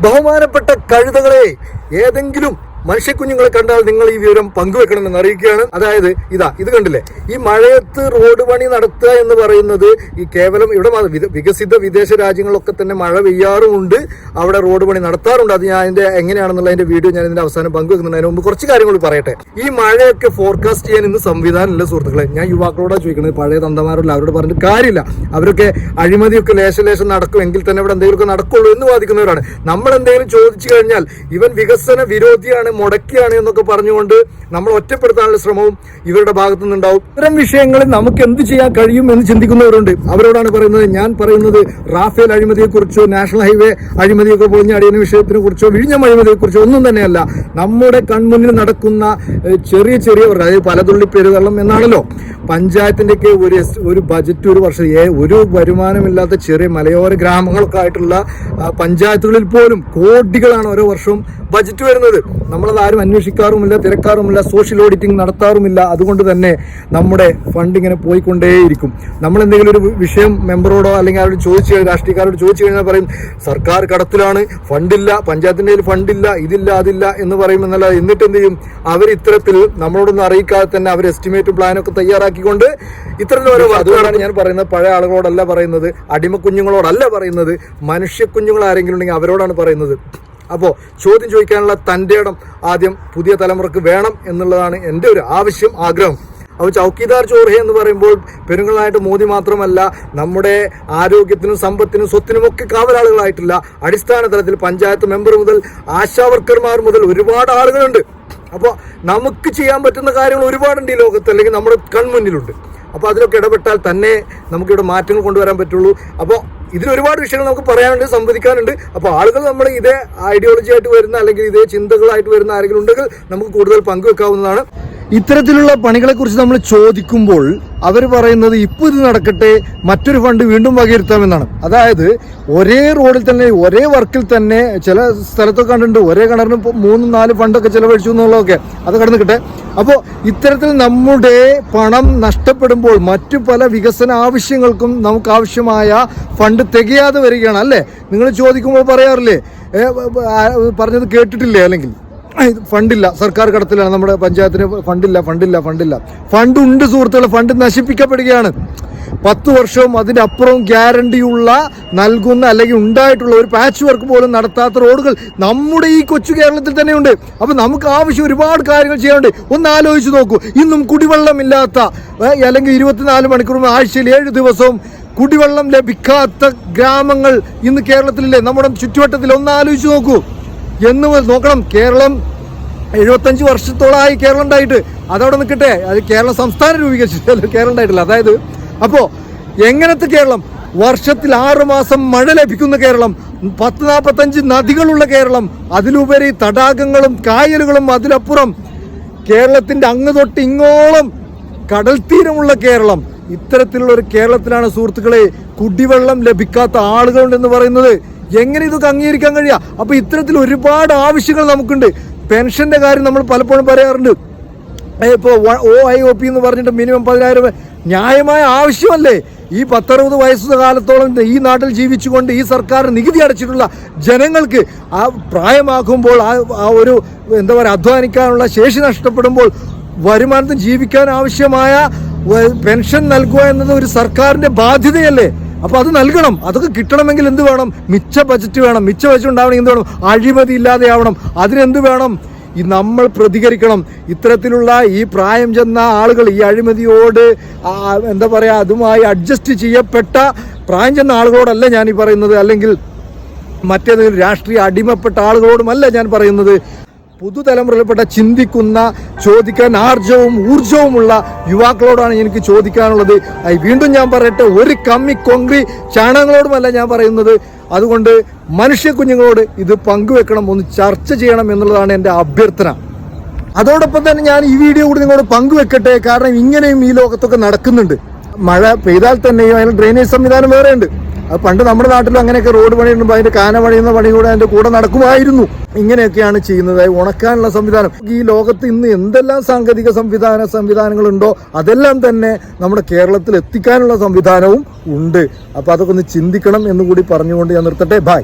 ബഹുമാനപ്പെട്ട കഴുതകളെ, ഏതെങ്കിലും മനുഷ്യക്കുഞ്ഞുങ്ങളെ കണ്ടാൽ നിങ്ങൾ ഈ വിവരം പങ്കുവെക്കണമെന്ന് അറിയിക്കുകയാണ്. അതായത് ഇത് കണ്ടില്ലേ, ഈ മഴയത്ത് റോഡ് പണി നടത്തുക എന്ന് പറയുന്നത് ഈ കേവലം ഇവിടെ വികസിത വിദേശ രാജ്യങ്ങളിലൊക്കെ തന്നെ മഴ പെയ്യാറുമുണ്ട്, അവിടെ റോഡ് പണി നടത്താറുണ്ട്. അത് ഞാൻ അതിന്റെ എങ്ങനെയാണെന്നുള്ള അതിന്റെ വീഡിയോ ഞാൻ ഇതിന്റെ അവസാനം പങ്കുവെക്കുന്നതിന് അതിന് മുമ്പ് കുറച്ച് കാര്യങ്ങൾ പറയട്ടെ. ഈ മഴയൊക്കെ ഫോർകാസ്റ്റ് ചെയ്യാൻ ഇന്ന് സംവിധാനമില്ല സുഹൃത്തുക്കളെ. ഞാൻ യുവാക്കളോടാണ് ചോദിക്കുന്നത്, പഴയ തന്തമാരല്ല, അവരോട് പറഞ്ഞിട്ട് കാര്യമില്ല. അവരൊക്കെ അഴിമതിയൊക്കെ ലേശം നടക്കും, എങ്കിൽ തന്നെ ഇവിടെ എന്തെങ്കിലുമൊക്കെ നടക്കുള്ളൂ എന്ന് വാദിക്കുന്നവരാണ്. നമ്മൾ എന്തെങ്കിലും ചോദിച്ചു കഴിഞ്ഞാൽ ഇവൻ വികസന വിരോധിയാണ്, മുടക്കിയാണ് എന്നൊക്കെ പറഞ്ഞുകൊണ്ട് നമ്മൾ ഒറ്റപ്പെടുത്താനുള്ള ശ്രമവും ഇവരുടെ ഭാഗത്തു നിന്നുണ്ടാവും. ഇത്തരം വിഷയങ്ങളിൽ നമുക്ക് എന്ത് ചെയ്യാൻ കഴിയും എന്ന് ചിന്തിക്കുന്നവരുണ്ട്. അവരോടാണ് പറയുന്നത്. ഞാൻ പറയുന്നത് റാഫേൽ അഴിമതിയെക്കുറിച്ചോ നാഷണൽ ഹൈവേ അഴിമതിയൊക്കെ പൊളിഞ്ഞടിയുന്ന വിഷയത്തിനെ കുറിച്ചോ വിഴിഞ്ഞം അഴിമതിയെക്കുറിച്ചോ ഒന്നും തന്നെയല്ല. നമ്മുടെ കൺമുന്നിൽ നടക്കുന്ന ചെറിയ അതായത് പലതുള്ളി പെരുവെള്ളം എന്നാണല്ലോ. പഞ്ചായത്തിൻ്റെയൊക്കെ ഒരു ബജറ്റ് ഒരു വർഷം ഒരു വരുമാനമില്ലാത്ത ചെറിയ മലയോര ഗ്രാമങ്ങളൊക്കെ ആയിട്ടുള്ള പഞ്ചായത്തുകളിൽ പോലും കോടികളാണ് ഓരോ വർഷവും ബജറ്റ് വരുന്നത്. നമ്മളത് ആരും അന്വേഷിക്കാറുമില്ല, തിരക്കാറുമില്ല, സോഷ്യൽ ഓഡിറ്റിംഗ് നടത്താറുമില്ല. അതുകൊണ്ട് തന്നെ നമ്മുടെ ഫണ്ട് ഇങ്ങനെ പോയിക്കൊണ്ടേയിരിക്കും. നമ്മൾ എന്തെങ്കിലും ഒരു വിഷയം മെമ്പറോടോ അല്ലെങ്കിൽ അവരോട് രാഷ്ട്രീയക്കാരോട് ചോദിച്ചു കഴിഞ്ഞാൽ പറയും സർക്കാർ കടത്തിലാണ്, ഫണ്ടില്ല, പഞ്ചായത്തിൻ്റെ ഫണ്ടില്ല, ഇതില്ല അതില്ല എന്ന് പറയുമെന്നല്ല. എന്നിട്ട് എന്ത് ചെയ്യും അവർ? ഇത്തരത്തിൽ നമ്മളോടൊന്നും അറിയിക്കാതെ തന്നെ അവർ എസ്റ്റിമേറ്റ് പ്ലാനൊക്കെ തയ്യാറാക്കിക്കൊണ്ട് ഇത്തരത്തിലോരോ. അതുകൊണ്ടാണ് ഞാൻ പറയുന്നത്, പഴയ ആളുകളോടല്ല പറയുന്നത്, അടിമ കുഞ്ഞുങ്ങളോടല്ല പറയുന്നത്, മനുഷ്യ കുഞ്ഞുങ്ങൾ ആരെങ്കിലും ഉണ്ടെങ്കിൽ അവരോടാണ് പറയുന്നത്. അപ്പോൾ ചോദ്യം ചോദിക്കാനുള്ള തൻ്റെ ഇടം ആദ്യം പുതിയ തലമുറക്ക് വേണം എന്നുള്ളതാണ് എൻ്റെ ഒരു ആഗ്രഹം. അപ്പോൾ ചൗക്കിദാർ ചോർഹെ എന്ന് പറയുമ്പോൾ പെരുങ്ങളായിട്ട് മോദി മാത്രമല്ല, നമ്മുടെ ആരോഗ്യത്തിനും സമ്പത്തിനും സ്വത്തിനും ഒക്കെ കാവലാളുകളായിട്ടുള്ള അടിസ്ഥാന തലത്തിൽ പഞ്ചായത്ത് മെമ്പർ മുതൽ ആശാവർക്കർമാർ മുതൽ ഒരുപാട് ആളുകളുണ്ട്. അപ്പോൾ നമുക്ക് ചെയ്യാൻ പറ്റുന്ന കാര്യങ്ങൾ ഒരുപാടുണ്ട് ഈ ലോകത്ത്, അല്ലെങ്കിൽ നമ്മുടെ കൺമുന്നിലുണ്ട്. അപ്പോൾ അതിലൊക്കെ ഇടപെട്ടാൽ തന്നെ നമുക്കിവിടെ മാറ്റങ്ങൾ കൊണ്ടുവരാൻ പറ്റുള്ളൂ. അപ്പോൾ ഇതിലൊരുപാട് വിഷയങ്ങൾ നമുക്ക് പറയാനുണ്ട്, സംവദിക്കാനുണ്ട്. അപ്പോൾ ആളുകൾ നമ്മൾ ഇതേ ഐഡിയോളജി ആയിട്ട് വരുന്ന അല്ലെങ്കിൽ ഇതേ ചിന്തകളായിട്ട് വരുന്ന ആരെങ്കിലും ഉണ്ടെങ്കിൽ നമുക്ക് കൂടുതൽ പങ്കുവെക്കാവുന്നതാണ്. ഇത്തരത്തിലുള്ള പണികളെ കുറിച്ച് നമ്മൾ ചോദിക്കുമ്പോൾ അവർ പറയുന്നത് ഇപ്പോൾ ഇത് നടക്കട്ടെ, മറ്റൊരു ഫണ്ട് വീണ്ടും വകയിരുത്താമെന്നാണ്. അതായത് ഒരേ റോഡിൽ തന്നെ ഒരേ വർക്കിൽ തന്നെ ചില സ്ഥലത്തൊക്കെ കണ്ടിട്ടുണ്ട് ഒരേ കിണറിന് 3-4 ഫണ്ടൊക്കെ ചിലവഴിച്ചു എന്നുള്ളതൊക്കെ, അത് കടന്നു കിട്ടെ. അപ്പോൾ ഇത്തരത്തിൽ നമ്മുടെ പണം നഷ്ടപ്പെടുമ്പോൾ മറ്റു പല വികസന ആവശ്യങ്ങൾക്കും നമുക്ക് ആവശ്യമായ ഫണ്ട് തികയാതെ വരികയാണ് അല്ലേ? നിങ്ങൾ ചോദിക്കുമ്പോൾ പറയാറില്ലേ, പറഞ്ഞത് കേട്ടിട്ടില്ലേ? അല്ലെങ്കിൽ ഫണ്ടില്ല, സർക്കാർ കടത്തിലാണ്, നമ്മുടെ പഞ്ചായത്തിന് ഫണ്ടില്ല. ഫണ്ടുണ്ട് സുഹൃത്തുക്കളെ, ഫണ്ട് നശിപ്പിക്കപ്പെടുകയാണ്. 10 വർഷവും അതിനപ്പുറവും ഗ്യാരണ്ടിയുള്ള നൽകുന്ന അല്ലെങ്കിൽ ഉണ്ടായിട്ടുള്ള ഒരു പാച്ച് വർക്ക് പോലും നടത്താത്ത റോഡുകൾ നമ്മുടെ ഈ കൊച്ചു കേരളത്തിൽ തന്നെയുണ്ട്. അപ്പം നമുക്ക് ആവശ്യം ഒരുപാട് കാര്യങ്ങൾ ചെയ്യാനുണ്ട്. ഒന്ന് ആലോചിച്ച് നോക്കൂ, ഇന്നും കുടിവെള്ളമില്ലാത്ത അല്ലെങ്കിൽ 24 മണിക്കൂറും ആഴ്ചയിൽ 7 ദിവസവും കുടിവെള്ളം ലഭിക്കാത്ത ഗ്രാമങ്ങൾ ഇന്ന് കേരളത്തിലില്ലേ? നമ്മുടെ ചുറ്റുവട്ടത്തിൽ ഒന്ന് ആലോചിച്ച് നോക്കൂ. എന്ന് നോക്കണം, കേരളം 75 വർഷത്തോളമായി കേരളം ഉണ്ടായിട്ട്, അതവിടെ നിൽക്കട്ടെ, അത് കേരള സംസ്ഥാനം രൂപീകരിച്ചിട്ട് കേരളം ഉണ്ടായിട്ടില്ല. അതായത് അപ്പോൾ എങ്ങനത്തെ കേരളം? വർഷത്തിൽ 6 മാസം മഴ ലഭിക്കുന്ന കേരളം, 10-45 നദികളുള്ള കേരളം, അതിലുപരി തടാകങ്ങളും കായലുകളും, അതിലപ്പുറം കേരളത്തിൻ്റെ അങ്ങ് തൊട്ട് ഇങ്ങോളം കടൽ തീരമുള്ള കേരളം. ഇത്തരത്തിലുള്ള ഒരു കേരളത്തിലാണ് സുഹൃത്തുക്കളെ കുടിവെള്ളം ലഭിക്കാത്ത ആളുകളുണ്ടെന്ന് പറയുന്നത്. എങ്ങനെ ഇതൊക്കെ അംഗീകരിക്കാൻ കഴിയുക? അപ്പോൾ ഇത്തരത്തിൽ ഒരുപാട് ആവശ്യങ്ങൾ നമുക്കുണ്ട്. പെൻഷന്റെ കാര്യം നമ്മൾ പലപ്പോഴും പറയാറുണ്ട്. ഇപ്പോൾ OIOP എന്ന് പറഞ്ഞിട്ട് മിനിമം 10,000 ന്യായമായ ആവശ്യമല്ലേ? ഈ 10-60 വയസ്സ് കാലത്തോളം ഈ നാട്ടിൽ ജീവിച്ചുകൊണ്ട് ഈ സർക്കാർ നികുതി അടച്ചിട്ടുള്ള ജനങ്ങൾക്ക് ആ പ്രായമാക്കുമ്പോൾ ആ ഒരു എന്താ പറയുക, അധ്വാനിക്കാനുള്ള ശേഷി നഷ്ടപ്പെടുമ്പോൾ വരുമാനത്തിന് ജീവിക്കാൻ ആവശ്യമായ പെൻഷൻ നൽകുക എന്നത് ഒരു സർക്കാരിന്റെ ബാധ്യതയല്ലേ? അപ്പോൾ അത് നൽകണം. അതൊക്കെ കിട്ടണമെങ്കിൽ എന്ത് വേണം? മിച്ച ബജറ്റ് വേണം. മിച്ച ബജറ്റ് ഉണ്ടാവണമെങ്കിൽ എന്ത് വേണം? അഴിമതി ഇല്ലാതെയാവണം. അതിനെന്ത് വേണം? നമ്മൾ പ്രതികരിക്കണം. ഇത്തരത്തിലുള്ള ഈ പ്രായം ചെന്ന ആളുകൾ ഈ അഴിമതിയോട് എന്താ പറയുക, അതുമായി അഡ്ജസ്റ്റ് ചെയ്യപ്പെട്ട പ്രായം ചെന്ന ആളുകളോടല്ല ഞാൻ ഈ പറയുന്നത്, അല്ലെങ്കിൽ മറ്റേതെങ്കിലും രാഷ്ട്രീയ അടിമപ്പെട്ട ആളുകളോടുമല്ല ഞാൻ പറയുന്നത്. പുതുതലമുറയിൽപ്പെട്ട ചിന്തിക്കുന്ന, ചോദിക്കാൻ ആർജവും ഊർജവുമുള്ള യുവാക്കളോടാണ് എനിക്ക് ചോദിക്കാനുള്ളത്. വീണ്ടും ഞാൻ പറയട്ടെ, ഒരു കമ്മി കൊങ്ക്രി ചാണകങ്ങളോടുമല്ല ഞാൻ പറയുന്നത്. അതുകൊണ്ട് മനുഷ്യ കുഞ്ഞുങ്ങളോട് ഇത് പങ്കുവെക്കണം, ഒന്ന് ചർച്ച ചെയ്യണം എന്നുള്ളതാണ് എൻ്റെ അഭ്യർത്ഥന. അതോടൊപ്പം തന്നെ ഞാൻ ഈ വീഡിയോ കൂടി നിങ്ങളോട് പങ്കുവെക്കട്ടെ, കാരണം ഇങ്ങനെയും ഈ ലോകത്തൊക്കെ നടക്കുന്നുണ്ട്. മഴ പെയ്താൽ തന്നെയും അതിന് ഡ്രെയിനേജ് സംവിധാനം വേറെ ഉണ്ട്. അത് പണ്ട് നമ്മുടെ നാട്ടിലും അങ്ങനെയൊക്കെ റോഡ് പണിയുമ്പോൾ അതിൻ്റെ കാന പണിയുന്ന പണി കൂടെ അതിൻ്റെ കൂടെ നടക്കുമായിരുന്നു. ഇങ്ങനെയൊക്കെയാണ് ചെയ്യുന്നത്. ഉണക്കാനുള്ള സംവിധാനം, ഈ ലോകത്ത് ഇന്ന് എന്തെല്ലാം സാങ്കേതിക സംവിധാനങ്ങളുണ്ടോ അതെല്ലാം തന്നെ നമ്മുടെ കേരളത്തിൽ എത്തിക്കാനുള്ള സംവിധാനവും ഉണ്ട്. അപ്പോൾ അതൊക്കെ ഒന്ന് ചിന്തിക്കണം എന്നുകൂടി പറഞ്ഞുകൊണ്ട് ഞാൻ നിർത്തട്ടെ. ബൈ.